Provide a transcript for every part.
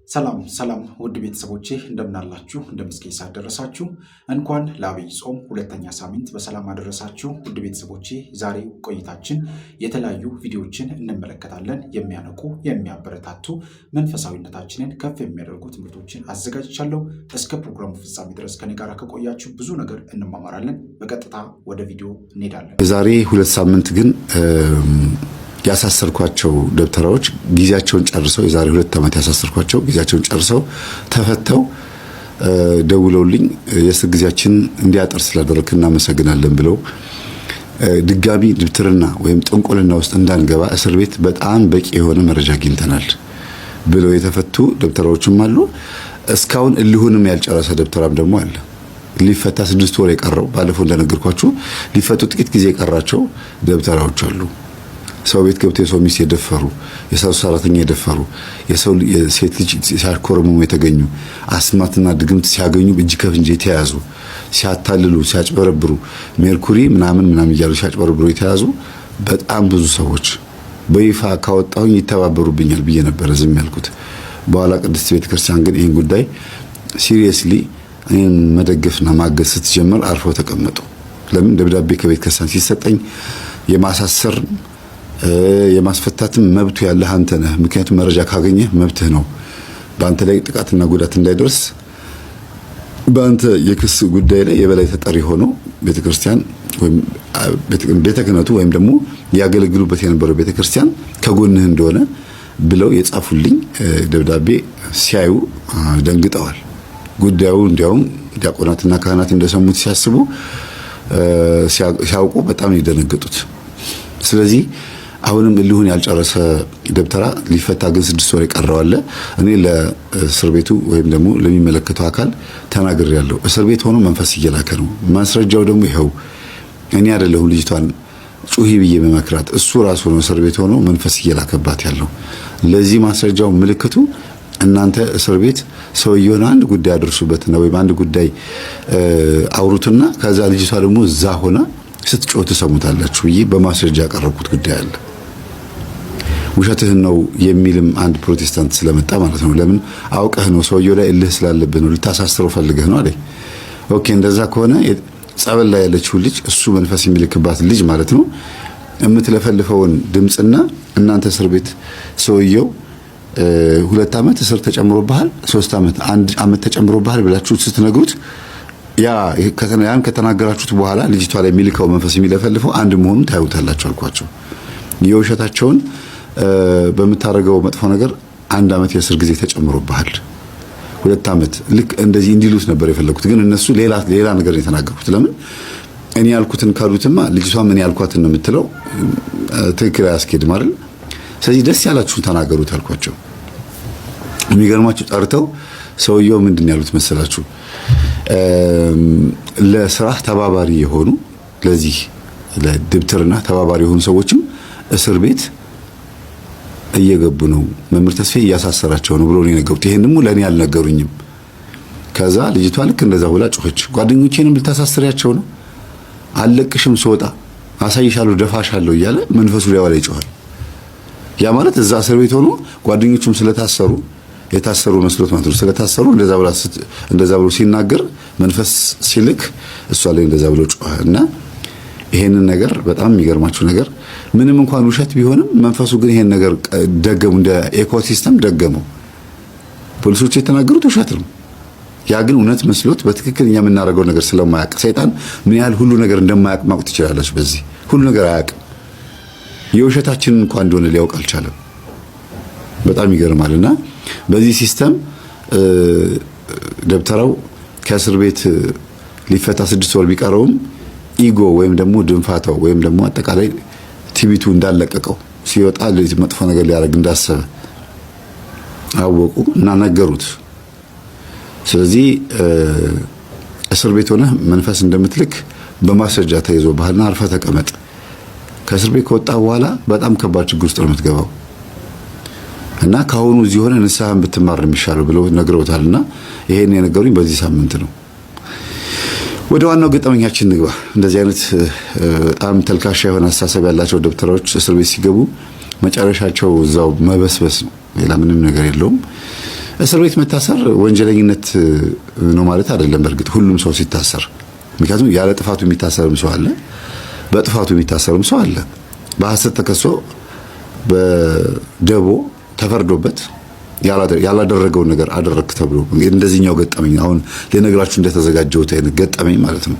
ሰላም ሰላም ውድ ቤተሰቦቼ እንደምናላችሁ እንደምስኪሳ ደረሳችሁ እንኳን ለአብይ ጾም ሁለተኛ ሳምንት በሰላም አደረሳችሁ። ውድ ቤተሰቦቼ ዛሬ ቆይታችን የተለያዩ ቪዲዮዎችን እንመለከታለን። የሚያነቁ የሚያበረታቱ መንፈሳዊነታችንን ከፍ የሚያደርጉ ትምህርቶችን አዘጋጅቻለሁ። እስከ ፕሮግራሙ ፍጻሜ ድረስ ከኔ ጋር ከቆያችሁ ብዙ ነገር እንማማራለን። በቀጥታ ወደ ቪዲዮ እንሄዳለን። ዛሬ ሁለት ሳምንት ግን ያሳሰርኳቸው ደብተራዎች ጊዜያቸውን ጨርሰው የዛሬ 2 ዓመት ያሳሰርኳቸው ጊዜያቸውን ጨርሰው ተፈተው ደውለውልኝ የእስር ጊዜያችን እንዲያጠር ስላደረክ እናመሰግናለን ብለው ድጋሚ ድብትርና ወይም ጥንቆልና ውስጥ እንዳንገባ እስር ቤት በጣም በቂ የሆነ መረጃ አግኝተናል ብለው የተፈቱ ደብተራዎችም አሉ። እስካሁን እልሁንም ያልጨረሰ ደብተራም ደግሞ አለ። ሊፈታ 6 ወር የቀረው ባለፈው እንደነገርኳችሁ ሊፈቱ ጥቂት ጊዜ የቀራቸው ደብተራዎች አሉ። ሰው ቤት ገብተው የሰው ሚስት የደፈሩ፣ የሰው ሰራተኛ የደፈሩ፣ የሴት ልጅ ሲያኮርሙ የተገኙ፣ አስማትና ድግምት ሲያገኙ እጅ ከፍንጅ የተያዙ፣ ሲያታልሉ ሲያጭበረብሩ፣ ሜርኩሪ ምናምን እያሉ ሲያጭበረብሩ የተያዙ በጣም ብዙ ሰዎች በይፋ ካወጣሁኝ ይተባበሩብኛል ብዬ ነበር ዝም ያልኩት። በኋላ ቅድስት ቤተክርስቲያን ግን ይህን ጉዳይ ሲሪየስሊ እኔን መደገፍና ማገዝ ስትጀምር አርፈው ተቀመጡ። ለምን ደብዳቤ ከቤተክርስቲያን ሲሰጠኝ የማሳሰር የማስፈታትም መብቱ ያለህ አንተ ነህ። ምክንያቱም መረጃ ካገኘህ መብትህ ነው። በአንተ ላይ ጥቃትና ጉዳት እንዳይደርስ በአንተ የክስ ጉዳይ ላይ የበላይ ተጠሪ ሆኖ ቤተክርስቲያን ወይም ቤተ ክህነቱ ወይም ደግሞ ያገለግሉበት የነበረው ቤተክርስቲያን ከጎንህ እንደሆነ ብለው የጻፉልኝ ደብዳቤ ሲያዩ ደንግጠዋል። ጉዳዩ እንዲያውም ዲያቆናትና ካህናት እንደሰሙት ሲያውቁ በጣም የደነገጡት። ስለዚህ አሁንም እልሁን ያልጨረሰ ደብተራ ሊፈታ ግን 6 ወር የቀረው አለ። እኔ ለእስር ቤቱ ወይም ደግሞ ለሚመለከተው አካል ተናግሬያለሁ። እስር ቤት ሆኖ መንፈስ እየላከ ነው። ማስረጃው ደግሞ ይኸው። እኔ አይደለሁም ልጅቷን ጩሂ ብዬ መመክራት፣ እሱ ራሱ ነው እስር ቤት ሆኖ መንፈስ እየላከባት ያለው። ለዚህ ማስረጃው ምልክቱ እናንተ እስር ቤት ሰውየውን አንድ ጉዳይ አድርሱበትና ወይም አንድ ጉዳይ አውሩትና ከዛ ልጅቷ ደግሞ እዛ ሆና ስትጮህ ትሰሙታላችሁ ብዬ በማስረጃ ያቀረብኩት ጉዳይ አለ። ውሸትህን ነው የሚልም አንድ ፕሮቴስታንት ስለመጣ ማለት ነው። ለምን አውቀህ ነው ሰውየው ላይ እልህ ስላለብህ ነው ልታሳስረው ፈልገህ ነው አለኝ። ኦኬ እንደዛ ከሆነ ጸበል ላይ ያለችው ልጅ እሱ መንፈስ የሚልክባት ልጅ ማለት ነው የምትለፈልፈውን ድምጽና እናንተ እስር ቤት ሰውየው 2 ዓመት እስር ተጨምሮብሃል፣ 3 ዓመት 1 ዓመት ተጨምሮብሃል ብላችሁ ስትነግሩት ያን ከተናገራችሁት በኋላ ልጅቷ ላይ የሚልከው መንፈስ የሚለፈልፈው አንድ መሆኑን ታዩታላችሁ አልኳቸው። የውሸታቸውን በመታረገው መጥፎ ነገር 1 ዓመት የእስር ጊዜ ተጨምሮብሃል፣ 2 ዓመት ልክ እንደዚህ እንዲሉት ነበር የፈለኩት። ግን እነሱ ሌላ ነገር የተናገሩት። ለምን እኔ ያልኩትን ካሉትማ ልጅቷ ምን ያልኳትን ነው የምትለው፣ ትክክል አያስኬድም አይደል? ስለዚህ ደስ ያላችሁን ተናገሩት አልኳቸው። የሚገርማችሁ ጠርተው ሰውየው ምንድን ያሉት መሰላችሁ? ለስራ ተባባሪ የሆኑ ለዚህ ለድብትርና ተባባሪ የሆኑ ሰዎችም እስር ቤት እየገቡ ነው፣ መምህር ተስፋዬ እያሳሰራቸው ነው ብሎ ነው የነገሩት። ይሄን ደግሞ ለኔ አልነገሩኝም። ከዛ ልጅቷ ልክ እንደዛ ብላ ጮኸች። ጓደኞቼንም ልታሳስሪያቸው ነው፣ አለቅሽም፣ ስወጣ አሳይሻለሁ፣ ደፋሻለሁ እያለ መንፈሱ ላይ ይጮሃል። ያ ማለት እዛ እስር ቤት ሆኖ ጓደኞቹም ስለታሰሩ የታሰሩ መስሎት ማለት ነው ስለታሰሩ እንደዛ ብሎ ሲናገር መንፈስ ሲልክ እሷ ላይ እንደዛ ብሎ ጮኸ። እና ይሄንን ነገር በጣም የሚገርማችሁ ነገር ምንም እንኳን ውሸት ቢሆንም መንፈሱ ግን ይሄን ነገር ደገሙ፣ እንደ ኢኮሲስተም ደገመው። ፖሊሶች የተናገሩት ውሸት ነው። ያ ግን እውነት መስሎት በትክክል እኛ የምናደርገው ነገር ስለማያውቅ ሰይጣን ምን ያህል ሁሉ ነገር እንደማያውቅ ማወቅ ትችላለች። በዚህ ሁሉ ነገር አያውቅም። የውሸታችንን እንኳን እንደሆነ ሊያውቅ አልቻለም። በጣም ይገርማልና በዚህ ሲስተም ደብተራው ከእስር ቤት ሊፈታ 6 ወር ቢቀረውም ኢጎ ወይም ደግሞ ድንፋታው ወይም ደግሞ አጠቃላይ ቲቪቱ እንዳለቀቀው ሲወጣ መጥፎ ነገር ሊያደርግ እንዳሰበ አወቁ እና ነገሩት። ስለዚህ እስር ቤት ሆነህ መንፈስ እንደምትልክ በማስረጃ ተይዞ ባህልና አርፈ ተቀመጥ፣ ከእስር ቤት ከወጣ በኋላ በጣም ከባድ ችግር ውስጥ ነው የምትገባው እና ካሁኑ እዚህ ሆነ ንስሐን ብትማር የሚሻለው ብለው ነግረውታልና ይሄን የነገሩኝ በዚህ ሳምንት ነው። ወደ ዋናው ገጠመኛችን ንግባ። እንደዚህ አይነት በጣም ተልካሻ የሆነ አስተሳሰብ ያላቸው ደብተራዎች እስር ቤት ሲገቡ መጨረሻቸው እዛው መበስበስ ነው፣ ሌላ ምንም ነገር የለውም። እስር ቤት መታሰር ወንጀለኝነት ነው ማለት አይደለም። በእርግጥ ሁሉም ሰው ሲታሰር፣ ምክንያቱም ያለ ጥፋቱ የሚታሰርም ሰው አለ፣ በጥፋቱ የሚታሰርም ሰው አለ። በሐሰት ተከሶ በደቦ ተፈርዶበት ያላደረገውን ነገር አደረክ ተብሎ እንደዚህኛው ገጠመኝ አሁን ለነገራችሁ እንደተዘጋጀሁት አይነት ገጠመኝ ማለት ነው።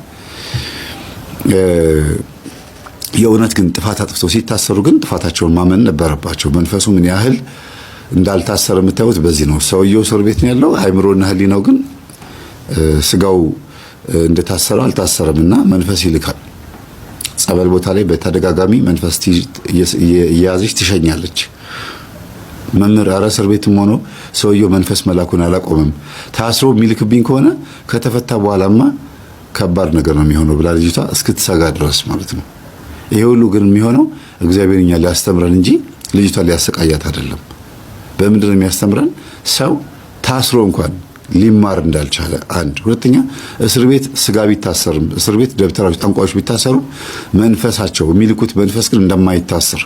የእውነት ግን ጥፋት አጥፍተው ሲታሰሩ ግን ጥፋታቸውን ማመን ነበረባቸው። መንፈሱ ምን ያህል እንዳልታሰረ የምታዩት በዚህ ነው። ሰውየው እስር ቤት ነው ያለው፣ አይምሮና ህሊናው ግን ስጋው እንደታሰረ አልታሰረምና መንፈስ ይልካል። ጸበል ቦታ ላይ በተደጋጋሚ መንፈስ እየያዘች ትሸኛለች። መምህር ኧረ እስር ቤትም ሆኖ ሰውየው መንፈስ መላኩን አላቆመም፣ ታስሮ የሚልክብኝ ከሆነ ከተፈታ በኋላማ ከባድ ነገር ነው የሚሆነው ብላ ልጅቷ እስክትሰጋ ድረስ ማለት ነው። ይሄ ሁሉ ግን የሚሆነው እግዚአብሔር እኛ ሊያስተምረን እንጂ ልጅቷ ሊያሰቃያት አይደለም። በምንድን ነው የሚያስተምረን? ሰው ታስሮ እንኳን ሊማር እንዳልቻለ አንድ፣ ሁለተኛ እስር ቤት ስጋ ቢታሰርም እስር ቤት ደብተራዎች ጠንቋዮች ቢታሰሩ መንፈሳቸው የሚልኩት መንፈስ ግን እንደማይታሰር፣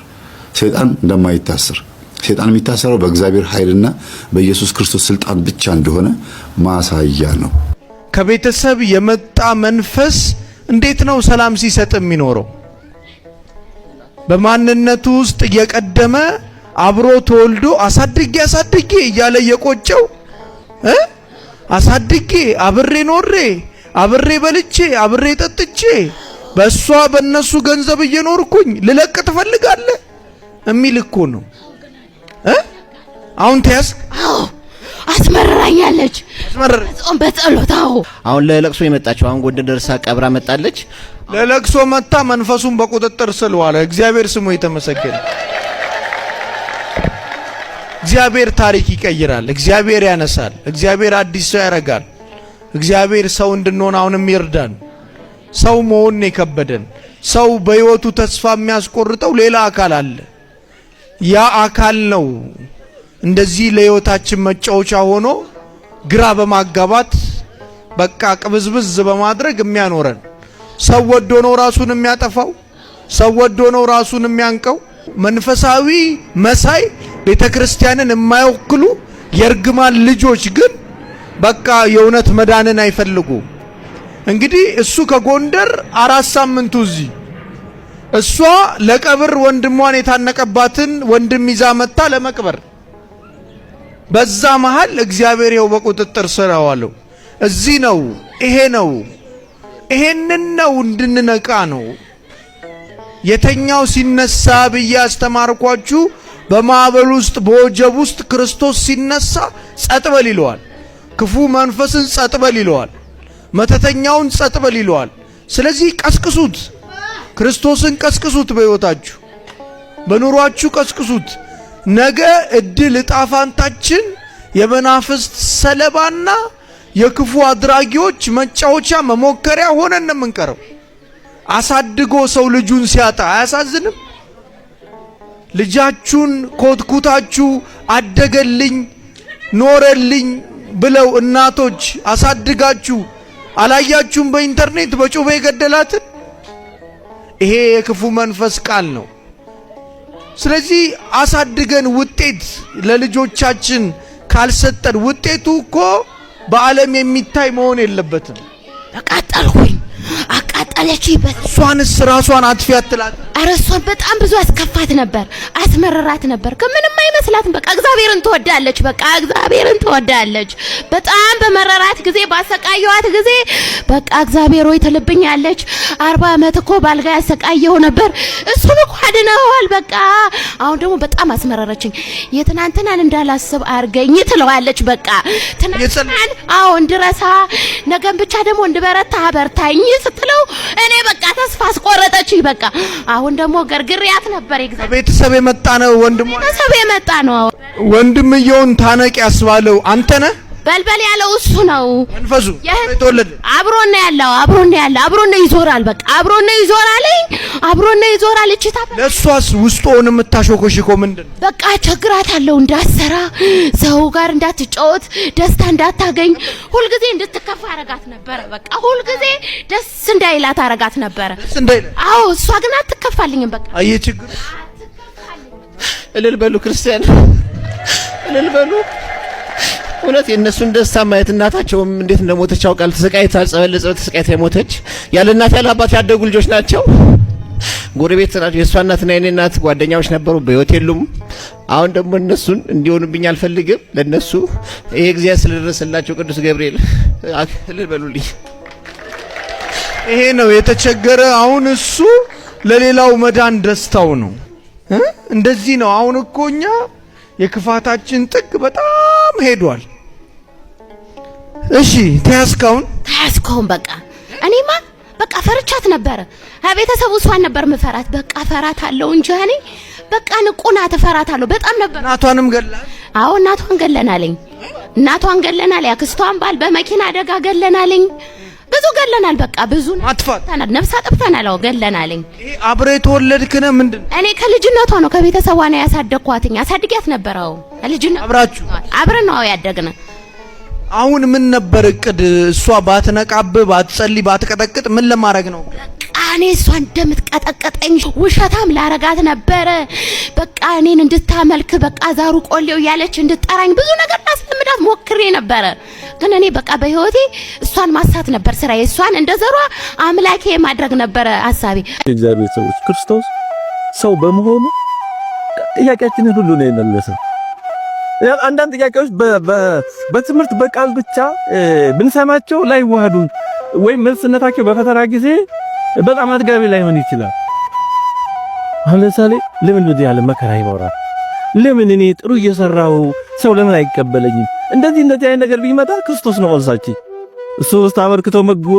ሰይጣን እንደማይታሰር፣ ሰይጣን የሚታሰረው በእግዚአብሔር ኃይልና በኢየሱስ ክርስቶስ ስልጣን ብቻ እንደሆነ ማሳያ ነው። ከቤተሰብ የመጣ መንፈስ እንዴት ነው ሰላም ሲሰጥ የሚኖረው? በማንነቱ ውስጥ እየቀደመ አብሮ ተወልዶ አሳድጌ እያለ የቆጨው አሳድጌ አብሬ ኖሬ አብሬ በልቼ አብሬ ጠጥቼ በእሷ በእነሱ ገንዘብ እየኖርኩኝ ልለቅ ትፈልጋለህ የሚል እኮ ነው። አሁን ተያዝ አስመረራኛለች። ጾም በጸሎት አሁን ለለቅሶ የመጣችው አሁን ጎንደር ደርሳ ቀብራ መጣለች። ለለቅሶ መጣ፣ መንፈሱን በቁጥጥር ስር ዋለ። እግዚአብሔር ስሙ የተመሰገነ። እግዚአብሔር ታሪክ ይቀይራል። እግዚአብሔር ያነሳል። እግዚአብሔር አዲስ ሰው ያደርጋል። እግዚአብሔር ሰው እንድንሆን አሁንም ይርዳን። ሰው መሆን የከበደን ሰው በህይወቱ ተስፋ የሚያስቆርጠው ሌላ አካል አለ። ያ አካል ነው እንደዚህ ለህይወታችን መጫወቻ ሆኖ ግራ በማጋባት በቃ ቅብዝብዝ በማድረግ የሚያኖረን። ሰው ወዶ ነው ራሱን የሚያጠፋው። ሰው ወዶ ነው ራሱን የሚያንቀው። መንፈሳዊ መሳይ ቤተክርስቲያንን የማይወክሉ የርግማን ልጆች ግን በቃ የእውነት መዳንን አይፈልጉ። እንግዲህ እሱ ከጎንደር 4 ሳምንቱ እዚህ፣ እሷ ለቀብር ወንድሟን የታነቀባትን ወንድም ይዛ መጣ ለመቅበር። በዛ መሃል እግዚአብሔር ይኸው በቁጥጥር ስር አዋለው። እዚህ ነው፣ ይሄ ነው፣ ይሄንን ነው እንድንነቃ ነው። የተኛው ሲነሳ ብዬ አስተማርኳችሁ። በማዕበል ውስጥ በወጀብ ውስጥ ክርስቶስ ሲነሳ ጸጥ በል ይለዋል። ክፉ መንፈስን ጸጥ በል ይለዋል። መተተኛውን ጸጥ በል ይለዋል። ስለዚህ ቀስቅሱት፣ ክርስቶስን ቀስቅሱት። በሕይወታችሁ በኑሯችሁ ቀስቅሱት። ነገ እድል ዕጣ ፋንታችን የመናፍስት ሰለባና የክፉ አድራጊዎች መጫወቻ መሞከሪያ ሆነን ነው የምንቀረው። አሳድጎ ሰው ልጁን ሲያጣ አያሳዝንም? ልጃችሁን ኮትኩታችሁ አደገልኝ ኖረልኝ ብለው እናቶች አሳድጋችሁ አላያችሁም? በኢንተርኔት በጩቤ ገደላትን። ይሄ የክፉ መንፈስ ቃል ነው። ስለዚህ አሳድገን ውጤት ለልጆቻችን ካልሰጠን ውጤቱ እኮ በዓለም የሚታይ መሆን የለበትም። ተቃጠልኩኝ፣ አቃጠለችኝ። እሷንስ ራሷን አጥፊያት ትላት። ኧረ እሷን በጣም ብዙ አስከፋት ነበር፣ አስመረራት ነበር። ከምንም አይመስላትም። በቃ እግዚአብሔርን ትወዳለች። በቃ እግዚአብሔርን ትወዳለች። በጣም በመረራት ጊዜ ባሰቃየዋት ጊዜ በቃ እግዚአብሔር ሆይ ትልብኛለች። 40 ዓመት እኮ ባልጋ ያሰቃየው ነበር፣ እሱን እኮ አድነዋል። በቃ አሁን ደግሞ በጣም አስመረረችኝ። የትናንትናን እንዳላስብ አርገኝ ትለዋለች። በቃ ትናንትናን እንድረሳ ነገን ብቻ ደግሞ እንድበረታ በርታኝ ስትለው እኔ በቃ ተስፋ አስቆረጠችኝ። በቃ አሁን ደግሞ ገርግሪያት ነበር። ቤተሰብ የመጣ ነው፣ ቤተሰብ የመጣ ነው። ወንድምየውን ታነቅ ያስባለው አንተ ነህ። በልበል ያለው እሱ ነው። መንፈሱ የተወለደ አብሮና ያለው አብሮና ይዞራል። በቃ አብሮና ይዞራል። እቺታ ለሷስ ውስጡን የምታሾኮሽኮ ምንድነው? በቃ ቸግራታለው፣ እንዳትሰራ፣ ሰው ጋር እንዳትጫወት፣ ደስታ እንዳታገኝ፣ ሁልጊዜ እንድትከፋ አረጋት ነበር። በቃ ሁልጊዜ ደስ እንዳይላት አረጋት ነበር። እሷ ግን አትከፋልኝም። በቃ አየ ችግር። እልል በሉ ክርስቲያን፣ እልል በሉ። እውነት የእነሱን ደስታ ማየት እናታቸውም እንዴት እንደሞተች ያውቃል። ተሰቃይታ ጸበል ተሰቃይታ የሞተች ያለ እናት ያለ አባት ያደጉ ልጆች ናቸው። ጎረቤት ናቸው። የእሷ እናትና የኔ እናት ጓደኛዎች ነበሩ፣ በህይወት የሉም። አሁን ደግሞ እነሱን እንዲሆኑብኝ አልፈልግም። ለነሱ ይሄ ጊዜ ስለደረሰላቸው ቅዱስ ገብርኤል እልል በሉልኝ። ይሄ ነው የተቸገረ። አሁን እሱ ለሌላው መዳን ደስታው ነው። እንደዚህ ነው። አሁን እኮ እኛ የክፋታችን ጥግ በጣም ሄዷል። እሺ ተያዝከውን በቃ እኔማ በቃ ፈርቻት ነበረ። ቤተሰቡ እሷን ነበር ምፈራት። በቃ ፈራታለሁ እንጂ እኔ በቃ ንቁና ተፈራታለሁ በጣም ነበር። እናቷንም ገላል። አዎ እናቷን ገለናልኝ። እናቷን ገለናል። ያክስቷን ባል በመኪና አደጋ ገለናልኝ። ብዙ ገለናል። በቃ ብዙ ማጥፋት ነፍስ አጥፍተናል። አዎ ገለናልኝ። ይሄ አብሬ ተወለድክነ ምንድን? እኔ ከልጅነቷ ነው ከቤተሰቧ ነው ያሳደግኳትኝ። አሳድጊያት ነበር። አዎ ልጅነቷ አብራችሁ አብረን ነው ያደግነ። አሁን ምን ነበር እቅድ? እሷ ባትነቃብ ባትጸልይ ባትቀጠቅጥ ምን ለማድረግ ነው? እኔ እሷ እንደምትቀጠቀጠኝ ውሸታም ላረጋት ነበረ። በቃ እኔን እንድታመልክ በቃ ዛሩ ቆሌው ያለች እንድጠራኝ ብዙ ነገር ላስለምዳት ሞክሬ ነበረ። ግን እኔ በቃ በህይወቴ እሷን ማሳት ነበር ስራዬ። እሷን እንደዘሯ አምላኬ ማድረግ ነበር ሐሳቤ። እግዚአብሔር ሰዎች ክርስቶስ ሰው በመሆኑ ጥያቄያችንን ሁሉ ነው የመለሰው። አንዳንድ ጥያቄዎች በትምህርት በቃል ብቻ ብንሰማቸው ላይ ወሃዱ ወይም መልስነታቸው በፈተና ጊዜ በጣም አጥጋቢ ላይሆን ይችላል። አሁን ለምሳሌ ለምን እንደዚህ ያለ መከራ ይኖራል? ለምን እኔ ጥሩ እየሰራው ሰው ለምን አይቀበለኝም? እንደዚህ አይነት ነገር ቢመጣ ክርስቶስ ነው መልሳችን። እሱ አበርክቶ መግቦ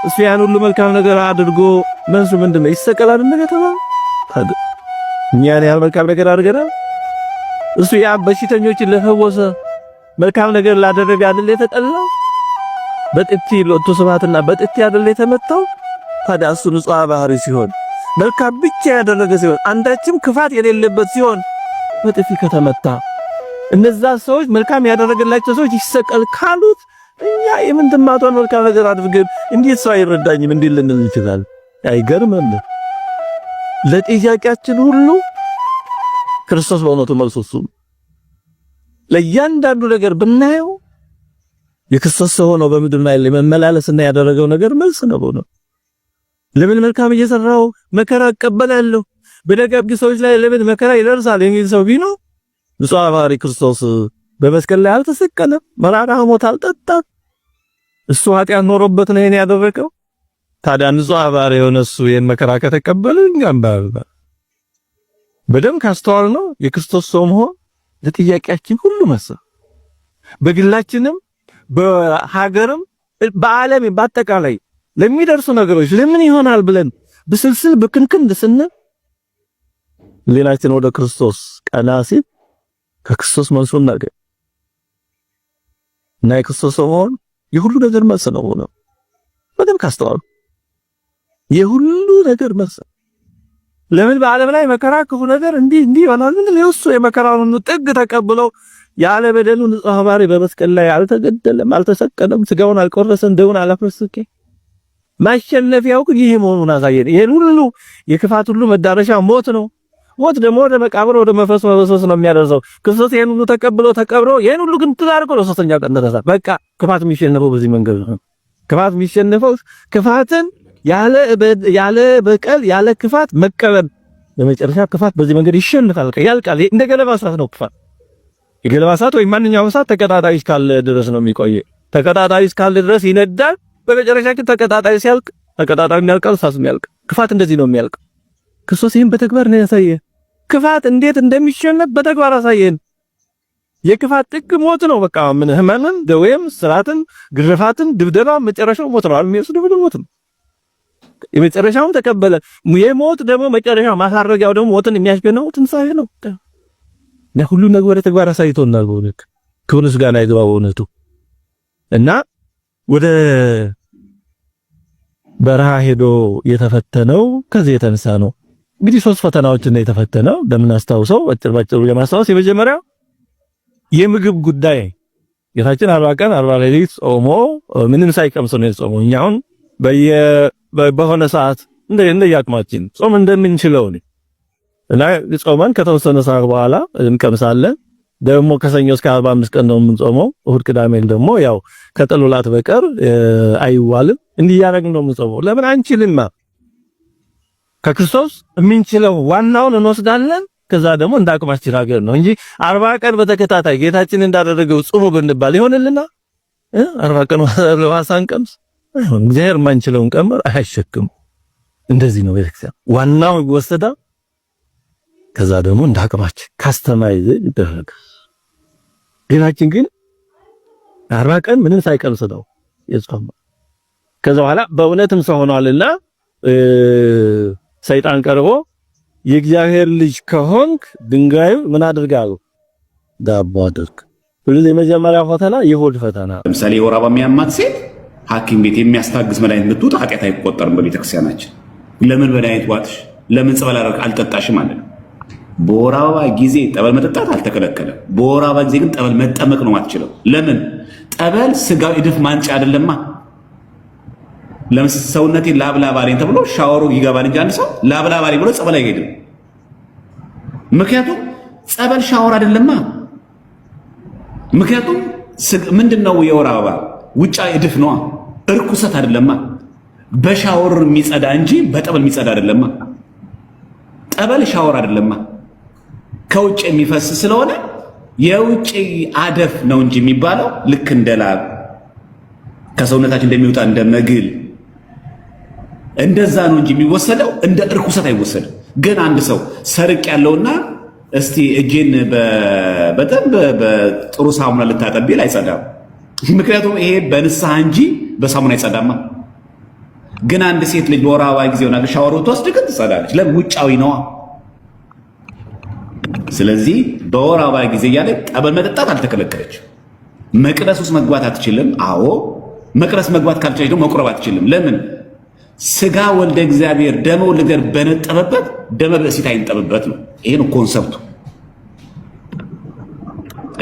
እሱ ያን ሁሉ መልካም ነገር አድርጎ መልሱ ምንድነው? ይሰቀላል እንደገና ታዲያ እኛን ያህል መልካም ነገር አድርገናል። እሱ ያ በሽተኞችን ለፈወሰ መልካም ነገር ላደረገ አይደል የተጠላው? በጥፊ ለወጡ ስብሐትና በጥፊ አይደል የተመታው? ታዲያ እሱ ንጹሕ ባህሪ ሲሆን መልካም ብቻ ያደረገ ሲሆን አንዳችም ክፋት የሌለበት ሲሆን በጥፊ ከተመታ እነዛ ሰዎች መልካም ያደረገላቸው ሰዎች ይሰቀል ካሉት እኛ የምንትማቷን መልካም ነገር አድርገን እንዴት ሰው አይረዳኝም እንዴ ልንል እንችላለን? አይገርምም? ለጥያቄያችን ሁሉ ክርስቶስ በእውነቱ መልሱ እሱ። ለእያንዳንዱ ነገር ብናየው የክርስቶስ ሰው ሆኖ በምድር ላይ ለመመላለስና ያደረገው ነገር መልስ ነው ነው። ለምን መልካም እየሰራው መከራ እቀበላለሁ በደጋግ ሰዎች ላይ ለምን መከራ ይደርሳል የሚል ሰው ቢኖር ንጹሕ ባህሪ ክርስቶስ በመስቀል ላይ አልተሰቀለም፣ መራራ ሞት አልጠጣም። እሱ ኃጢአት ኖሮበት ነው ይሄን ያደረገው። ታዲያ ንጹሕ ባህሪ የሆነ እሱ ይሄን መከራ ከተቀበለ እኛም በደም ካስተዋል ነው የክርስቶስ ሰው መሆን ለጥያቄያችን ሁሉ መልስ። በግላችንም በሀገርም በዓለም በአጠቃላይ ለሚደርሱ ነገሮች ለምን ይሆናል ብለን በስልስል በክንክን ስንል ሌላችን ወደ ክርስቶስ ቀና ሲል ከክርስቶስ መልስ እናገኝ እና የክርስቶስ ሰው መሆን የሁሉ ነገር መልስ ነው ነው። በደም ካስተዋሉ የሁሉ ነገር መልስ። ለምን በዓለም ላይ መከራ ክፉ ነገር እንዲህ ይሆናል? ምን ለውሱ የመከራውን ጥግ ተቀብለው ያለ በደሉ ንጹሕ ባህሪ በመስቀል ላይ አልተገደለም፣ አልተሰቀለም፣ ስጋውን አልቆረሰም፣ ደሙን አላፈሰሰ። ማሸነፊያው ግን ይሄ መሆኑን አሳየን። ይሄን ሁሉ የክፋት ሁሉ መዳረሻ ሞት ነው። ሞት ደግሞ ወደ መቃብር ወደ መበስበስ ነው የሚያደርሰው። ክርስቶስ ይሄን ሁሉ ተቀብሎ ተቀብሮ ይሄን ሁሉ ግን ተዛርቆ ለሶስተኛ ቀን ተነሳ። በቃ ክፋት የሚሸነፈው በዚህ መንገድ ነው። ክፋት የሚሸነፈው ክፋትን ያለ በቀል ያለ ክፋት መቀበል። በመጨረሻ ክፋት በዚህ መንገድ ይሸነፋል፣ ያልቃል። እንደ ገለባ እሳት ነው ክፋት። የገለባ እሳት ወይ ማንኛውም እሳት ተቀጣጣይ እስካለ ድረስ ነው የሚቆይ። ተቀጣጣይ እስካለ ድረስ ይነዳል። በመጨረሻ ግን ተቀጣጣይ ሲያልቅ ተቀጣጣይ የሚያልቃል፣ እሳቱም ያልቃል። ክፋት እንደዚህ ነው የሚያልቅ። ክርስቶስ ይህን በተግባር ነው ያሳየን። ክፋት እንዴት እንደሚሸነፍ በተግባር አሳየን። የክፋት ጥግ ሞት ነው። በቃ ምን ህመምን፣ ደዌም፣ ስራትን፣ ግርፋትን፣ ድብደባ መጨረሻው ሞት ነው። የሚወስድ ሞት ነው። የመጨረሻውን ተቀበለ። የሞት ደግሞ መጨረሻው ማሳረጊያው ደግሞ ሞትን የሚያስገነው ትንሳኤ ነው። ሁሉ ነገር ወደ ተግባር አሳይቶናል። በእውነት ክብር ምስጋና ይግባው በእውነቱ እና ወደ በረሃ ሄዶ የተፈተነው ከዚህ የተነሳ ነው። እንግዲህ 3 ፈተናዎችን ነው የተፈተነው። ለምን አስታውሰው ባጭሩ ለማስታወስ የመጀመሪያው የምግብ ጉዳይ። ጌታችን 40 ቀን 40 ሌሊት ጾሞ ምንም ሳይቀምስ ነው የጾመው። እኛውን በሆነ ሰዓት እንደያቅማችን ጾም እንደምንችለው ነው እና ጾመን ከተወሰነ ሰዓት በኋላ እንቀምሳለን። ደግሞ ከሰኞ እስከ 45 ቀን ነው የምንጾመው። እሁድ ቅዳሜን ደግሞ ያው ከጠሎላት በቀር አይዋልም። እንዲህ ያደረግን ነው የምንጾመው። ለምን አንችልማ? ከክርስቶስ የምንችለው ዋናውን እንወስዳለን። ከዛ ደግሞ እንደ አቅማችን ሀገር ነው እንጂ 40 ቀን በተከታታይ ጌታችን እንዳደረገው ጾሙ ብንባል ይሆንልና 40 ቀን ዋሳን ቀምስ አይሆን። እግዚአብሔር የማንችለውን ቀመር አይሸክም። እንደዚህ ነው ቤተክርስቲያን። ዋናው ይወሰዳል። ከዛ ደግሞ እንደ አቅማችን ካስተማይዝ ይደረጋል። ጌታችን ግን 40 ቀን ምንም ሳይቀምስ ነው የጾመው። ከዛ በኋላ በእውነትም ሰው ሆኗልና ሰይጣን ቀርቦ የእግዚአብሔር ልጅ ከሆንክ ድንጋዩ ምን አድርጋው ዳቦ አድርግ። ስለዚህ የመጀመሪያ ፈተና የሆድ ፈተና። ለምሳሌ የወር አበባ የሚያማት ሴት ሐኪም ቤት የሚያስታግዝ መድኃኒት ብትውጥ ኃጢአት አይቆጠርም በቤተክርስቲያናችን። ለምን መድኃኒት ዋጥሽ? ለምን ጸበል አልጠጣሽም ማለት ነው። በወር አበባ ጊዜ ጠበል መጠጣት አልተከለከለም። በወር አበባ ጊዜ ግን ጠበል መጠመቅ ነው የማትችለው። ለምን? ጠበል ስጋው እድፍ ማንጫ አይደለማ። ለምሳሌ ሰውነቴ ላብላብ አለኝ ተብሎ ሻወሩ ይገባል እንጂ አንድ ሰው ላብላብ አለኝ ብሎ ጸበል አይሄድም። ምክንያቱም ጸበል ሻወር አይደለማ። ምክንያቱም ምንድነው የወር አበባ ውጫ እድፍ ነዋ፣ እርኩሰት አይደለማ። በሻወር የሚጸዳ እንጂ በጠበል የሚጸዳ አይደለማ። ጠበል ሻወር አይደለማ፣ ከውጭ የሚፈስ ስለሆነ የውጭ አደፍ ነው እንጂ የሚባለው ልክ እንደ ላብ ከሰውነታችን እንደሚወጣ እንደ መግል እንደዛ ነው እንጂ የሚወሰደው እንደ እርኩሰት አይወሰድም። ግን አንድ ሰው ሰርቅ ያለውና እስቲ እጄን በጣም በጥሩ ሳሙና ልታጠብ ቢል አይጸዳም። ምክንያቱም ይሄ በንስሐ እንጂ በሳሙና አይጸዳማ። ግን አንድ ሴት ልጅ በወር አበባ ጊዜ ሆና ሻወር ወስድ ግን ትጸዳለች። ለምን? ውጫዊ ነዋ። ስለዚህ በወር አበባ ጊዜ እያለ ጠበል መጠጣት አልተከለከለች። መቅደስ ውስጥ መግባት አትችልም። አዎ መቅደስ መግባት ካልቻለች ደግሞ መቁረብ አትችልም። ለምን? ስጋ ወልደ እግዚአብሔር ደመ ወልደ እግዚአብሔር በነጠበበት ደመ ብእሲት አይንጠብበት ነው። ይሄ ነው ኮንሰፕቱ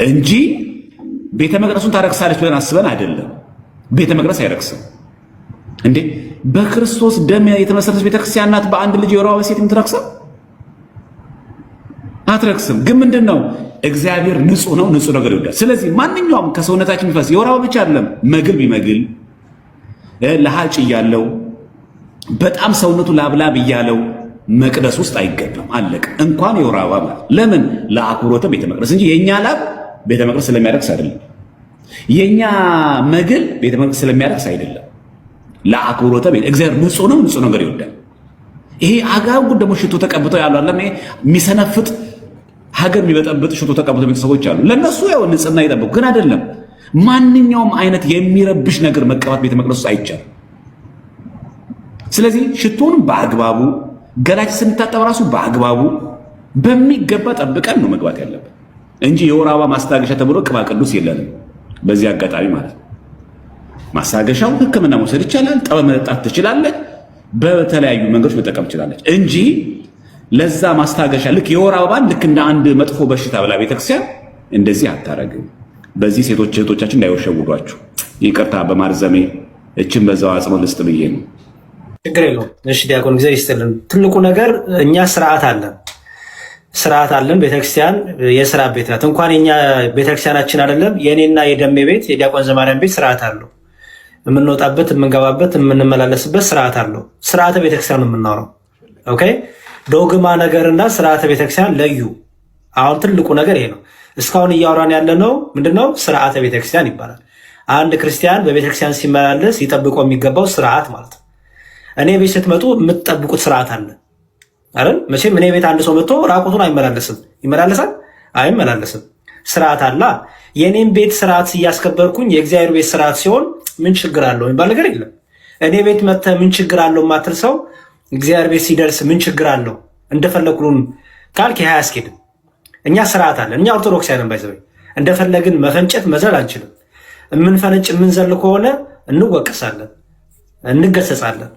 እንጂ ቤተ መቅደሱን ታረክሳለች ብለን አስበን አይደለም። ቤተ መቅደስ አይረክስም እንዴ! በክርስቶስ ደም የተመሰረተች ቤተክርስቲያን ናት። በአንድ ልጅ የወር አበባ ሴት የምትረክሰው አትረክስም። ግን ምንድነው? እግዚአብሔር ንጹህ ነው፣ ንጹህ ነገር ይወዳል። ስለዚህ ማንኛውም ከሰውነታችን የሚፈስ የወር አበባ ብቻ አይደለም፣ መግል ቢመግል ለሃጭ እያለው በጣም ሰውነቱ ላብላብ እያለው መቅደስ ውስጥ አይገባም። አለቀ። እንኳን የወር አበባ ለምን? ለአክብሮተ ቤተ መቅደስ እንጂ የኛ ላብ ቤተ መቅደስ ስለሚያረክስ አይደለም። የኛ መግል ቤተ መቅደስ ስለሚያረክስ አይደለም። ለአክብሮተ ቤተ እግዚአብሔር ንጹህ ነው፣ ንጹህ ነገር ይወዳል። ይሄ አጋጉ ደግሞ ሽቶ ተቀብተው ያሉ አለ የሚሰነፍጥ ሀገር የሚበጠብጥ ሽቶ ተቀብተው ቤተሰቦች አሉ። ለነሱ ያው ንጽህና ይጠብቁ፣ ግን አይደለም። ማንኛውም አይነት የሚረብሽ ነገር መቀባት ቤተ መቅደስ ውስጥ አይቻልም። ስለዚህ ሽቶን በአግባቡ ገላጭ ስንታጠብ ራሱ በአግባቡ በሚገባ ጠብቀን ነው መግባት ያለብን እንጂ የወር አበባ ማስታገሻ ተብሎ ቅባ ቅዱስ የለንም። በዚህ አጋጣሚ ማለት ነው ማስታገሻው ሕክምና መውሰድ ይቻላል። ጠበል መጠጣት ትችላለች። በተለያዩ መንገዶች መጠቀም ትችላለች እንጂ ለዛ ማስታገሻ ልክ የወር አበባን ልክ እንደ አንድ መጥፎ በሽታ ብላ ቤተክርስቲያን እንደዚህ አታረግም። በዚህ ሴቶች እህቶቻችን እንዳይወሸውዷችሁ ይቅርታ በማርዘሜ እችን በዛው አጽንኦት ልስጥ ብዬ ነው። ችግር የለውም። እሺ ዲያቆን ጊዜ ይስጥልን። ትልቁ ነገር እኛ ስርዓት አለን። ቤተክርስቲያን የስርዓት ቤት ናት። እንኳን የኛ ቤተክርስቲያናችን አይደለም የኔና የደሜ ቤት የዲያቆን ዘማርያም ቤት ስርዓት አለው። የምንወጣበት፣ የምንገባበት፣ የምንመላለስበት ስርዓት አለው። ስርዓተ ቤተክርስቲያን ነው የምናወራው። ኦኬ ዶግማ ነገርና ስርዓተ ቤተክርስቲያን ለዩ። አሁን ትልቁ ነገር ይሄ ነው። እስካሁን እያወራን ያለነው ምንድነው? ስርዓተ ቤተክርስቲያን ይባላል። አንድ ክርስቲያን በቤተክርስቲያን ሲመላለስ ይጠብቀው የሚገባው ስርዓት ማለት ነው። እኔ ቤት ስትመጡ የምትጠብቁት ስርዓት አለ አይደል? መቼም እኔ ቤት አንድ ሰው መጥቶ ራቁቱን አይመላለስም። ይመላለሳል? አይመላለስም። ስርዓት አላ። የኔን ቤት ስርዓት እያስከበርኩኝ የእግዚአብሔር ቤት ስርዓት ሲሆን ምን ችግር አለው የሚባል ነገር የለም። እኔ ቤት መጥተህ ምን ችግር አለው የማትል ሰው እግዚአብሔር ቤት ሲደርስ ምን ችግር አለው እንደፈለግኩን ካልክ ይህ አያስኬድም። እኛ ስርዓት አለን። እኛ ኦርቶዶክሳውያን ባይዘው እንደፈለግን መፈንጨት መዘል አንችልም። የምንፈነጭ የምንዘል ከሆነ እንወቀሳለን፣ እንገሰጻለን።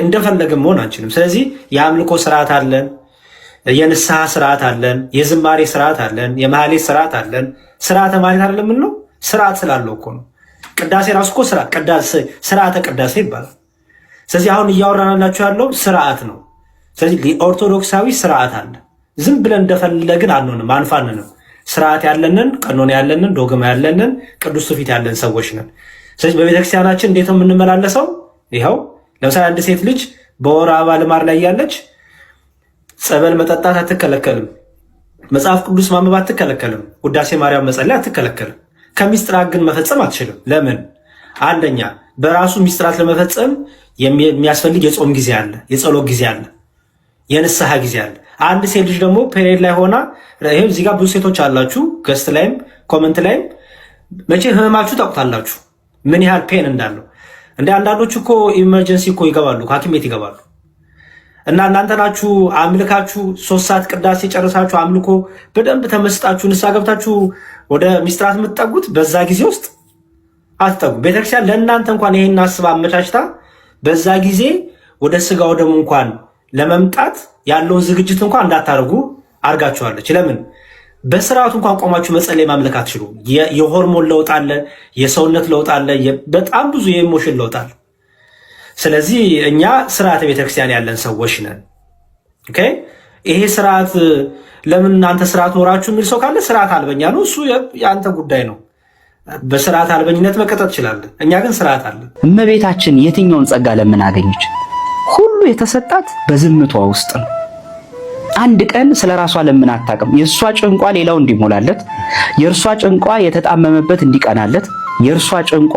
እንደፈለግን መሆን አንችልም። ስለዚህ የአምልኮ ስርዓት አለን፣ የንስሐ ስርዓት አለን፣ የዝማሬ ስርዓት አለን፣ የማህሌት ስርዓት አለን። ስርዓተ ማለት አይደለም ነው ስርዓት ስላለው እኮ ነው። ቅዳሴ ራሱ እኮ ስርዓተ ቅዳሴ ይባላል። ስለዚህ አሁን እያወራናላችሁ ያለው ስርዓት ነው። ስለዚህ ኦርቶዶክሳዊ ስርዓት አለ። ዝም ብለን እንደፈለግን አንሆንም፣ አንፋንንም። ስርዓት ያለንን፣ ቀኖና ያለንን፣ ዶግማ ያለንን፣ ቅዱስ ትውፊት ያለን ሰዎች ነን። ስለዚህ በቤተክርስቲያናችን እንዴት ነው የምንመላለሰው? ይኸው ለምሳሌ አንድ ሴት ልጅ በወር አበባ ልማድ ላይ ያለች ጸበል መጠጣት አትከለከልም። መጽሐፍ ቅዱስ ማንበብ አትከለከልም። ውዳሴ ማርያም መጸለይ አትከለከልም። ከምስጢራት ግን መፈጸም አትችልም። ለምን? አንደኛ በራሱ ምስጢራት ለመፈጸም የሚያስፈልግ የጾም ጊዜ አለ፣ የጸሎት ጊዜ አለ፣ የንስሐ ጊዜ አለ። አንድ ሴት ልጅ ደግሞ ፔሪየድ ላይ ሆና ይሄም እዚህ ጋር ብዙ ሴቶች አላችሁ፣ ገስት ላይም ኮመንት ላይም መቼ ህመማችሁ ታውቁታላችሁ፣ ምን ያህል ፔን እንዳለው። እንደ አንዳንዶቹ እኮ ኢመርጀንሲ እኮ ይገባሉ፣ ሐኪም ቤት ይገባሉ። እና እናንተ ናችሁ አምልካችሁ 3 ሰዓት ቅዳሴ ጨርሳችሁ አምልኮ በደንብ ተመስጣችሁ ንስሐ ገብታችሁ ወደ ምስጢራት የምትጠጉት በዛ ጊዜ ውስጥ አትጠጉ። ቤተክርስቲያን ለእናንተ እንኳን ይሄን አስባ አመቻችታ በዛ ጊዜ ወደ ስጋ ወደሙ እንኳን ለመምጣት ያለውን ዝግጅት እንኳን እንዳታደርጉ አድርጋችኋለች። ለምን? በስርዓቱ እንኳን ቆማችሁ መጸለይ ማምለክ አትችሉ። የሆርሞን ለውጥ አለ፣ የሰውነት ለውጥ አለ፣ በጣም ብዙ የኢሞሽን ለውጥ አለ። ስለዚህ እኛ ስርዓተ ቤተክርስቲያን ያለን ሰዎች ነን። ኦኬ። ይሄ ስርዓት ለምን እናንተ ስርዓት ኖራችሁ የሚል ሰው ካለ ስርዓት አልበኛ ነው፣ እሱ የአንተ ጉዳይ ነው። በስርዓት አልበኝነት መቀጠል ትችላለህ። እኛ ግን ስርዓት አለን። እመቤታችን የትኛውን ጸጋ ለምን አገኘች? ሁሉ የተሰጣት በዝምቷ ውስጥ ነው። አንድ ቀን ስለ ራሷ ለምን አታውቅም? የእርሷ ጭንቋ ሌላው እንዲሞላለት፣ የእርሷ ጭንቋ የተጣመመበት እንዲቀናለት፣ የእርሷ ጭንቋ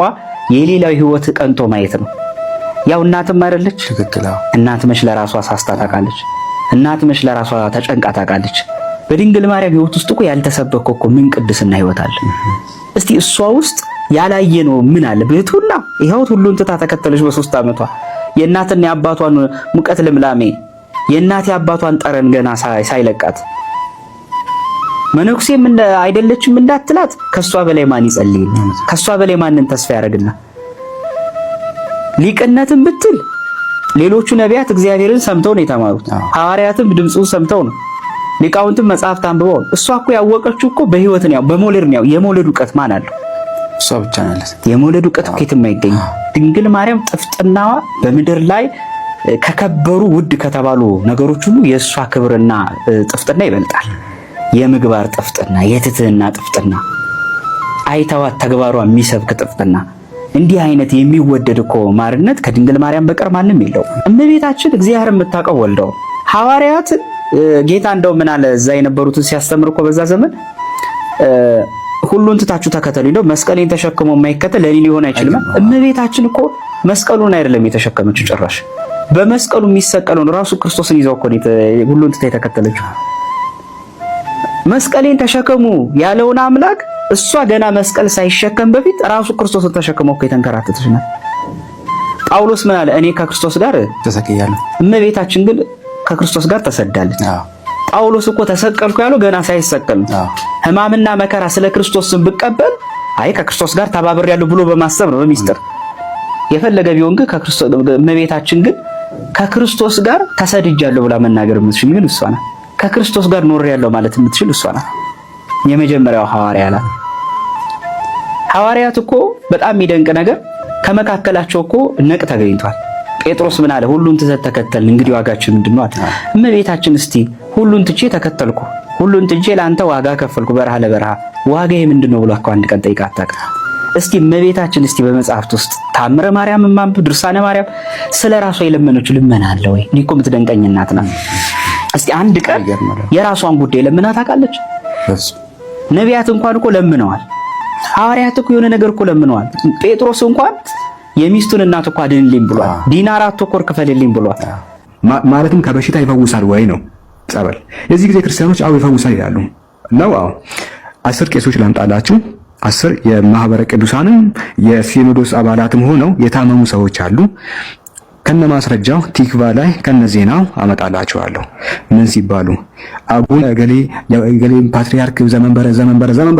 የሌላው ህይወት ቀንቶ ማየት ነው። ያው እናትም አይደለች? ትክክል። እናት መች ለራሷ ሳስታ ታውቃለች? እናት መች ለራሷ ተጨንቃ ታውቃለች? በድንግል ማርያም ህይወት ውስጥ እኮ ያልተሰበከ እኮ ምን ቅድስና ህይወት አለ? እስቲ እሷ ውስጥ ያላየነው ምን አለ? ብህቱና ይኸው ሁሉን ትታ ተከተለች በ3 ዓመቷ። የእናትና የአባቷን ሙቀት ልምላሜ፣ የእናት የአባቷን ጠረን ገና ሳይለቃት መነኩሴም አይደለችም እንዳትላት ከሷ በላይ ማን ይጸልይ? ከሷ በላይ ማንን ተስፋ ያደርግና? ሊቅነትም ብትል ሌሎቹ ነቢያት እግዚአብሔርን ሰምተው ነው የተማሩት። ሐዋርያትም ድምፁን ሰምተው ነው። ሊቃውንትም መጽሐፍት አንብበው። እሷ እኮ ያወቀችው እኮ በህይወት ነው፣ በመውለድ ነው። የመውለድ ዕውቀት ማን አለው? እሷ ብቻ ናት። የመውለድ ዕውቀት ከየትም አይገኝም። ድንግል ማርያም ጥፍጥናዋ በምድር ላይ ከከበሩ ውድ ከተባሉ ነገሮች ሁሉ የእሷ ክብርና ጥፍጥና ይበልጣል። የምግባር ጥፍጥና፣ የትህትና ጥፍጥና፣ አይተዋት ተግባሯ የሚሰብክ ጥፍጥና፣ እንዲህ አይነት የሚወደድ እኮ ማርነት ከድንግል ማርያም በቀር ማንም የለው። እመቤታችን እግዚአብሔር የምታውቀው ወልደው ሐዋርያት ጌታ እንደው ምን አለ እዛ የነበሩትን ሲያስተምር እኮ በዛ ዘመን ሁሉን ትታችሁ ተከተሉኝ ነው። መስቀሌን ተሸክሞ የማይከተል ለኔ ሊሆን አይችልም። እመቤታችን እኮ መስቀሉን አይደለም የተሸከመችው፣ ጭራሽ በመስቀሉ የሚሰቀለውን ራሱ ክርስቶስን ይዘው እኮ ሁሉን ትታ የተከተለችው። መስቀሌን ተሸከሙ ያለውን አምላክ እሷ ገና መስቀል ሳይሸከም በፊት ራሱ ክርስቶስን ተሸክሞ እኮ የተንከራተተች ናት። ጳውሎስ ምን አለ? እኔ ከክርስቶስ ጋር ተሰቅያለሁ። እመቤታችን ግን ከክርስቶስ ጋር ተሰዳለች። ጳውሎስ እኮ ተሰቀልኩ ያለው ገና ሳይሰቀል ነው። ሕማምና መከራ ስለ ክርስቶስን ብቀበል አይ ከክርስቶስ ጋር ተባብሬያለሁ ብሎ በማሰብ ነው በሚስጥር። የፈለገ ቢሆን ግን ከክርስቶስ እመቤታችን ግን ከክርስቶስ ጋር ተሰድጃለሁ ብላ መናገር የምትችል ግን እሷ ናት። ከክርስቶስ ጋር ኖሬያለሁ ማለት የምትችል እሷ ናት። የመጀመሪያው ሐዋርያ ናት። ሐዋርያት እኮ በጣም የሚደንቅ ነገር ከመካከላቸው እኮ ነቅ ተገኝቷል። ጴጥሮስ ምን አለ? ሁሉን ትተህ ተከተልን፣ እንግዲህ ዋጋችን ምንድነው አለ። እመቤታችን እስቲ ሁሉን ትቼ ተከተልኩ፣ ሁሉን ትቼ ለአንተ ዋጋ ከፈልኩ፣ በረሃ ለበረሃ ዋጋዬ ምንድነው ብሎ እኮ አንድ ቀን ጠይቃ አታውቅም። እስቲ እመቤታችን እስቲ በመጽሐፍት ውስጥ ታምረ ማርያም ማንበብ፣ ድርሳነ ማርያም ስለ ራሷ የለመነችው ልመና አለ ወይ? እኔ እኮ የምትደንቀኝ እናት ናት። እስቲ አንድ ቀን የራሷን ጉዳይ ለምና ታውቃለች? ነቢያት እንኳን እኮ ለምነዋል። ሐዋርያት እኮ የሆነ ነገር እኮ ለምነዋል። ጴጥሮስ እንኳን የሚስቱን እናት እኮ አድንልኝ ብሏል። ዲናር አትኮር ክፈልልኝ ብሏል። ማለትም ከበሽታ ይፈውሳል ወይ ነው ጸበል። የዚህ ጊዜ ክርስቲያኖች አው ይፈውሳል ይላሉ ነው። አዎ 10 ቄሶች ላምጣላችሁ። 10 የማህበረ ቅዱሳንም የሲኖዶስ አባላትም ሆነው የታመሙ ሰዎች አሉ። ከነ ማስረጃው ቲክቫ ላይ ከነ ዜናው አመጣላችኋለሁ። ምን ሲባሉ አቡነ ገሌ የገሌ ፓትሪያርክ ዘመንበረ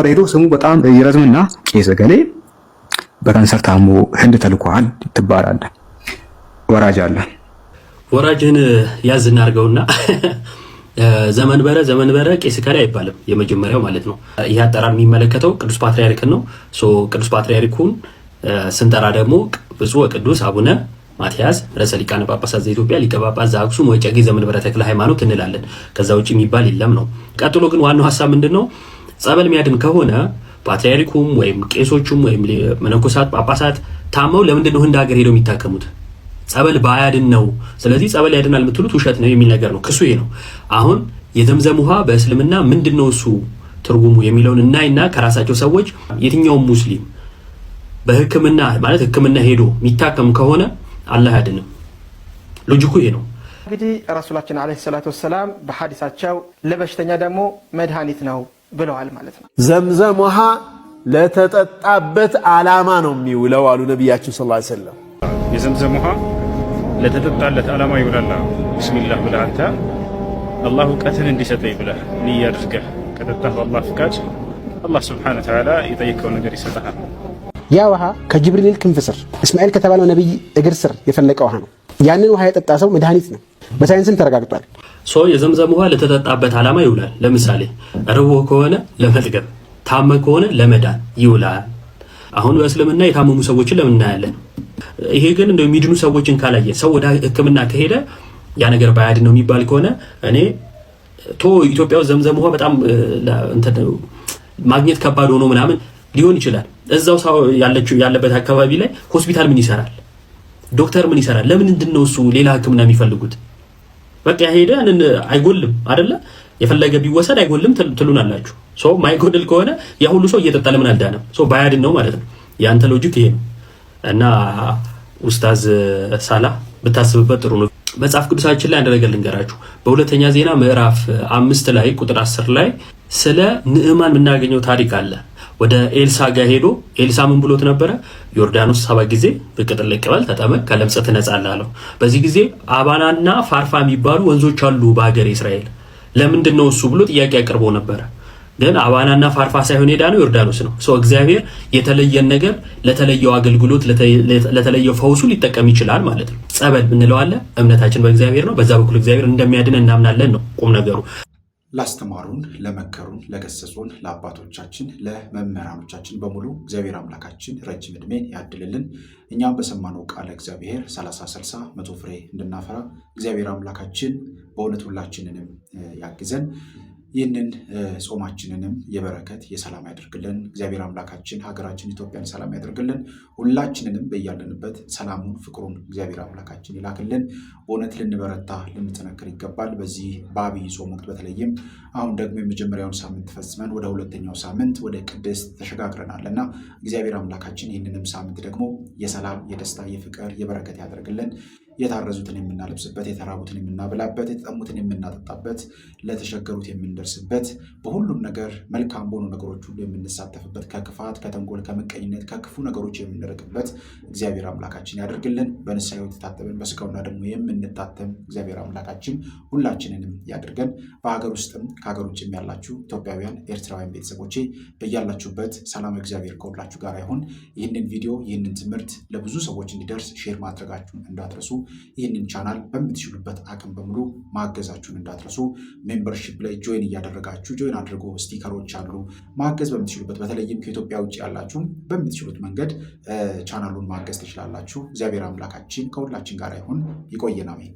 ሄዶ ስሙ በጣም ይረዝምና ቄስ ገሌ በካንሰር ታሞ ህንድ ተልኳል ትባላለ። ወራጅ አለ። ወራጅን ያዝ እናርገውና ዘመንበረ ቄስ ከላይ አይባልም። የመጀመሪያው ማለት ነው። ይህ አጠራር የሚመለከተው ቅዱስ ፓትሪያርክን ነው። ቅዱስ ፓትሪያርኩን ስንጠራ ደግሞ ብፁዕ ወቅዱስ አቡነ ማትያስ ርዕሰ ሊቃነ ጳጳሳት ዘኢትዮጵያ ሊቀ ጳጳስ ዘአክሱም ወዕጨጌ ዘመንበረ ተክለ ሃይማኖት እንላለን። ከዛ ውጭ የሚባል የለም ነው። ቀጥሎ ግን ዋናው ሐሳብ ምንድነው? ጸበል የሚያድን ከሆነ ፓትርያርኩም ወይም ቄሶቹም ወይም መነኮሳት ጳጳሳት ታመው ለምንድን ነው ህንድ ሀገር ሄደው የሚታከሙት? ጸበል ባያድን ነው። ስለዚህ ጸበል ያድናል የምትሉት ውሸት ነው የሚል ነገር ነው። ክሱ ይሄ ነው። አሁን የዘምዘም ውሃ በእስልምና ምንድነው እሱ ትርጉሙ የሚለውን እናይና ከራሳቸው ሰዎች የትኛውም ሙስሊም በህክምና ማለት ህክምና ሄዶ የሚታከም ከሆነ አላህ ያድንም። ሎጂኩ ይሄ ነው። እንግዲህ ረሱላችን አለይሂ ሰላቱ ወሰላም በሐዲሳቸው ለበሽተኛ ደግሞ መድኃኒት ነው ብለዋል ማለት ነው። ዘምዘም ውሃ ለተጠጣበት ዓላማ ነው የሚውለው አሉ ነቢያችን ሰለላሁ ዐለይሂ ወሰለም። የዘምዘም ውሃ ለተጠጣለት ዓላማ ይውላል። ቢስሚላህ ብለህ አንተ አላህ እውቀትን እንዲሰጠኝ ብለህ ንያ አድርገህ ከጠጣህ በአላህ ፍቃድ አላህ ሱብሓነሁ ወተዓላ የጠየቀው ነገር ይሰጥሃል። ያ ውሃ ከጅብሪል ክንፍ ስር እስማኤል ከተባለው ነብይ እግር ስር የፈለቀ ውሃ ነው። ያንን ውሃ የጠጣ ሰው መድኃኒት ነው፣ በሳይንስም ተረጋግጧል። የዘምዘም ውሃ ለተጠጣበት ዓላማ ይውላል። ለምሳሌ ርቦ ከሆነ ለመጥገብ፣ ታመ ከሆነ ለመዳን ይውላል። አሁን በእስልምና የታመሙ ሰዎችን ለምን እናያለን? ይሄ ግን እንደው የሚድኑ ሰዎችን ካላየ ሰው ወደ ህክምና ከሄደ ያ ነገር ባያድን ነው የሚባል ከሆነ እኔ ኢትዮጵያ ውስጥ ዘምዘም ውሃ በጣም ማግኘት ከባድ ሆኖ ምናምን ሊሆን ይችላል። እዛው ሰው ያለበት አካባቢ ላይ ሆስፒታል ምን ይሰራል? ዶክተር ምን ይሰራል? ለምንድን ነው እሱ ሌላ ህክምና የሚፈልጉት? በቃ ሄደ አይጎልም አይደለ? የፈለገ ቢወሰድ አይጎልም ትሉናላችሁ። ማይጎድል ከሆነ ያ ሁሉ ሰው እየጠጣ ለምን አልዳነም? ባያድን ነው ማለት ነው። ያንተ ሎጂክ ይሄ ነው። እና ኡስታዝ ሳላህ ብታስብበት ጥሩ ነው። መጽሐፍ ቅዱሳችን ላይ አንድ ነገር ልንገራችሁ። በሁለተኛ ዜና ምዕራፍ 5 ላይ ቁጥር 10 ላይ ስለ ንዕማን የምናገኘው ታሪክ አለ። ወደ ኤልሳ ጋር ሄዶ ኤልሳ ምን ብሎት ነበረ? ዮርዳኖስ 7 ጊዜ ብቅ ጥልቅ በል ተጠመቅ ከለምጽ ትነጻለህ አለው። በዚህ ጊዜ አባናና ፋርፋ የሚባሉ ወንዞች አሉ በሀገር እስራኤል። ለምንድን ነው እሱ ብሎ ጥያቄ አቅርቦ ነበረ። ግን አባናና ፋርፋ ሳይሆን ሄዳነው ዮርዳኖስ ነው። እግዚአብሔር የተለየን ነገር ለተለየው አገልግሎት ለተለየው ፈውሱ ሊጠቀም ይችላል ማለት ነው። ጸበል ምንለው አለ። እምነታችን በእግዚአብሔር ነው። በዛ በኩል እግዚአብሔር እንደሚያድን እናምናለን ነው ቁም ነገሩ። ላስተማሩን፣ ለመከሩን፣ ለገሰጹን ለአባቶቻችን ለመምህራኖቻችን በሙሉ እግዚአብሔር አምላካችን ረጅም ዕድሜን ያድልልን። እኛም በሰማነው ቃለ እግዚአብሔር 30፣ 60፣ 100 ፍሬ እንድናፈራ እግዚአብሔር አምላካችን በእውነት ሁላችንንም ያግዘን። ይህንን ጾማችንንም የበረከት የሰላም ያደርግልን። እግዚአብሔር አምላካችን ሀገራችን ኢትዮጵያን ሰላም ያደርግልን። ሁላችንንም በያለንበት ሰላሙን ፍቅሩን እግዚአብሔር አምላካችን ይላክልን። በእውነት ልንበረታ ልንጠነክር ይገባል። በዚህ በአብይ ጾም ወቅት በተለይም አሁን ደግሞ የመጀመሪያውን ሳምንት ፈጽመን ወደ ሁለተኛው ሳምንት ወደ ቅድስት ተሸጋግረናል እና እግዚአብሔር አምላካችን ይህንንም ሳምንት ደግሞ የሰላም የደስታ የፍቅር የበረከት ያደርግልን። የታረዙትን የምናለብስበት፣ የተራቡትን የምናበላበት፣ የተጠሙትን የምናጠጣበት፣ ለተቸገሩት የምንደርስበት፣ በሁሉም ነገር መልካም በሆኑ ነገሮች ሁሉ የምንሳተፍበት፣ ከክፋት ከተንኮል ከምቀኝነት ከክፉ ነገሮች የምንርቅበት እግዚአብሔር አምላካችን ያደርግልን። በንስሐ ሕይወት የታጠብን በስጋውና ደግሞ የምንታተም እግዚአብሔር አምላካችን ሁላችንንም ያድርገን። በሀገር ውስጥም ከሀገር ውጭም ያላችሁ ኢትዮጵያውያን ኤርትራውያን ቤተሰቦቼ በያላችሁበት ሰላም እግዚአብሔር ከሁላችሁ ጋር ይሁን። ይህንን ቪዲዮ ይህንን ትምህርት ለብዙ ሰዎች እንዲደርስ ሼር ማድረጋችሁን እንዳትረሱ። ይህንን ቻናል በምትችሉበት አቅም በሙሉ ማገዛችሁን እንዳትረሱ። ሜምበርሺፕ ላይ ጆይን እያደረጋችሁ ጆይን አድርጎ ስቲከሮች አሉ። ማገዝ በምትችሉበት በተለይም ከኢትዮጵያ ውጭ ያላችሁ በምትችሉት መንገድ ቻናሉን ማገዝ ትችላላችሁ። እግዚአብሔር አምላካችን ከሁላችን ጋር ይሁን። ይቆየን። አሜን።